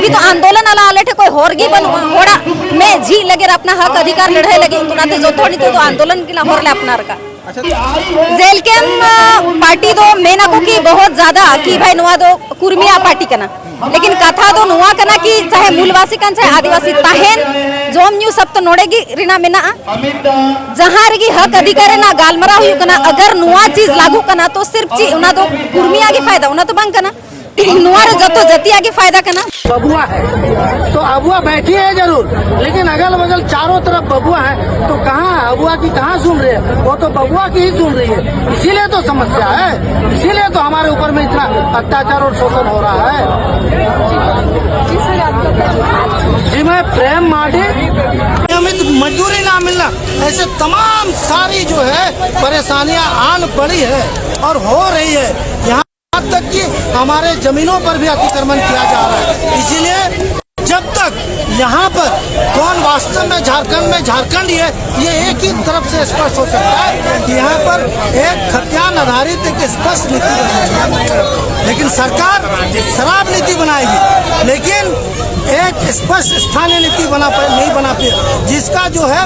कि तो आंदोलन अला आले थे कोई होरगी बन होड़ा मैं जी लगे अपना हक अधिकार लड़े लगी तो नाते जो थोड़ी तो आंदोलन की होरले अपना का जेल के पार्टी दो मेना को की बहुत ज्यादा की भाई नुआ दो कुर्मिया पार्टी कना लेकिन कथा दो नुआ कना की चाहे मूलवासी कन चाहे आदिवासी ताहेन जोम न्यू सब तो नोड़ेगी रिना मेना जहां रगी हक अधिकार ना गालमरा हुई कना अगर नुआ चीज लागू कना तो सिर्फ चीज उना दो कुर्मिया के फायदा उना तो बंग कना नुआर जतो जती आगे फायदा करना बबुआ है तो अबुआ बैठी है जरूर, लेकिन अगल बगल चारों तरफ बबुआ है तो कहाँ अबुआ की कहाँ सुन रही है? वो तो बबुआ की ही सुन रही है। इसीलिए तो समस्या है, इसीलिए तो हमारे ऊपर में इतना अत्याचार और शोषण हो रहा है। जी मैं प्रेम मार्डी, नियमित मजदूरी ना मिलना, ऐसे तमाम सारी जो है परेशानियां आन पड़ी है और हो रही है। यहाँ तक कि हमारे जमीनों पर भी अतिक्रमण किया जा रहा है। इसीलिए जब तक यहाँ पर कौन वास्तव में झारखंड है ये एक ही तरफ से स्पष्ट हो सकता है कि यहाँ पर एक खतियान आधारित एक स्पष्ट नीति बनाएगी, लेकिन सरकार शराब नीति बनाएगी लेकिन एक स्पष्ट स्थानीय नीति नहीं बनाती, जिसका जो है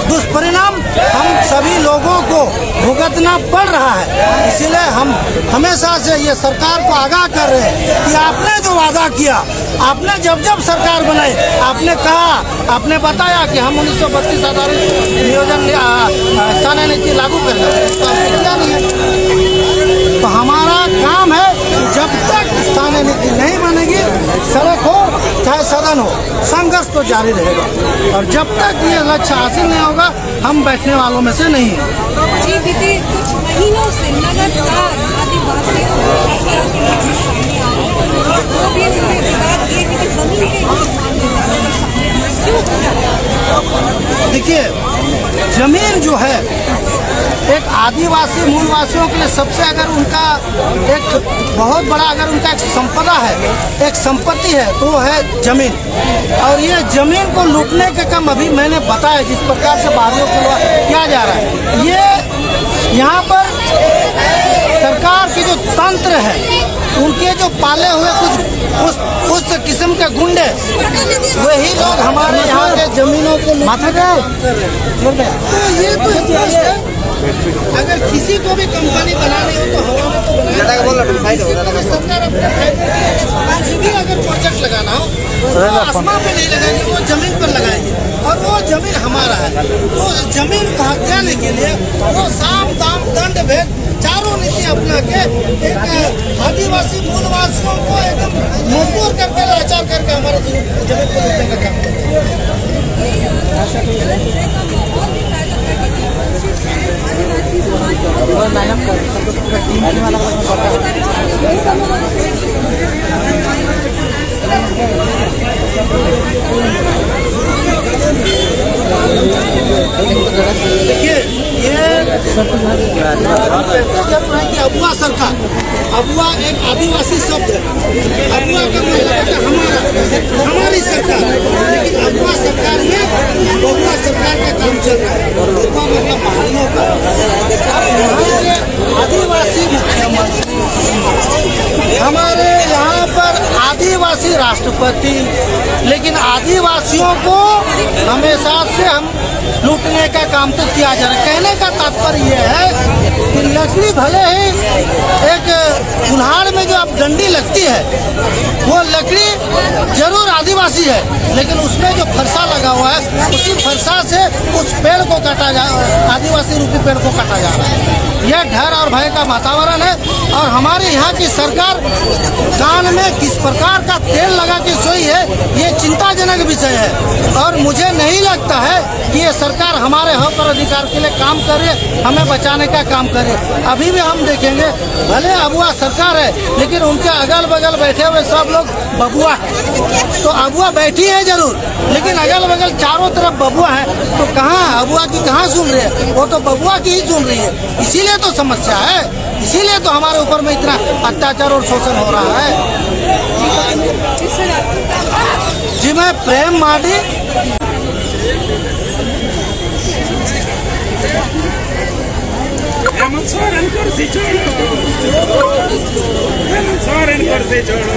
दुष्परिणाम हम सभी लोगों को भुगतना पड़ रहा है। इसीलिए हम हमेशा से ये सरकार को आगाह कर रहे हैं कि आपने जो वादा किया, आपने जब सरकार बनाई, आपने कहा, आपने बताया कि हम 1932 आधारित नियोजन स्थानीय नीति लागू करेंगे, तो आपने किया नहीं है। तो हमारा काम है जब तक स्थानीय नीति नहीं बनेगी, सड़क हो चाहे सदन हो, संघर्ष तो जारी रहेगा और जब तक ये लक्ष्य हासिल नहीं होगा हम बैठने वालों में से नहीं है। जी बीते कुछ महीनों से लगातार आदिवासी देखिए जमीन जो है एक आदिवासी मूलवासियों के लिए सबसे अगर उनका एक बहुत बड़ा अगर उनका एक संपदा है, एक संपत्ति है तो वो है जमीन। और ये जमीन को लूटने के काम अभी मैंने बताया जिस प्रकार से बाहरियों को किया जा रहा है, ये यहाँ पर सरकार के जो तंत्र है उनके जो पाले हुए कुछ उस किस्म के गुंडे वही लोग हमारे यहाँ के जमीनों को माथा तो ये तो स्पष्ट है अगर किसी को भी कंपनी बनानी हो तो हवा में तो सरकार अपने आज भी अगर प्रोजेक्ट लगाना हो तो आसमान पे नहीं लगाएंगे, वो जमीन पर लगाएंगे और वो जमीन हमारा है। वो जमीन को हथियाने के लिए वो साम दाम दंड भेद चारों नीति अपना के एक आदिवासी मूलवासियों को एकदम मजबूर करके लाचार करके हमारे जमीन को लूटने का काम देखिए ये कि अबुआ सरकार, अबुआ एक आदिवासी शब्द है, अबुआ का मतलब हमारी सरकार, लेकिन अबुआ सरकार में बबुआ सरकार का काम चल रहा है। अबुआ मतलब पहाड़ियों का आदिवासी मुख्यमंत्री, हमारे यहाँ पर आदिवासी राष्ट्रपति, लेकिन आदिवासियों को हमेशा से हम लूटने का काम तो किया जा रहा है। कहने का तात्पर्य यह है कि लकड़ी भले ही एक कुल्हाड़ में जो अब डंडी लगती है वो लकड़ी जरूर आदिवासी है, लेकिन उसमें जो फरसा लगा हुआ है उसी फरसा से उस पेड़ को काटा आदिवासी रूपी पेड़ को काटा जा रहा है। यह डर और भय का वातावरण है और हमारे यहाँ की सरकार कान में किस प्रकार का तेल लगा के सोई है ये चिंताजनक विषय है और मुझे नहीं लगता है कि ये सरकार हमारे हक और अधिकार के लिए काम करे, हमें बचाने का काम करे। अभी भी हम देखेंगे भले अबुआ सरकार है लेकिन उनके अगल बगल बैठे हुए सब लोग बबुआ है। तो अबुआ बैठी है जरूर, लेकिन अगल बगल चारों तरफ बबुआ है तो कहाँ अबुआ की कहाँ सुन रही है? वो तो बबुआ की ही सुन रही है। इसीलिए तो समस्या है, इसीलिए तो हमारे ऊपर में इतना अत्याचार और शोषण हो रहा है। जी मैं प्रेम मार्डी, हेमंत सोरेन कुर्सी छोड़ो, हेमंत सोरेन कुर्सी छोड़ो।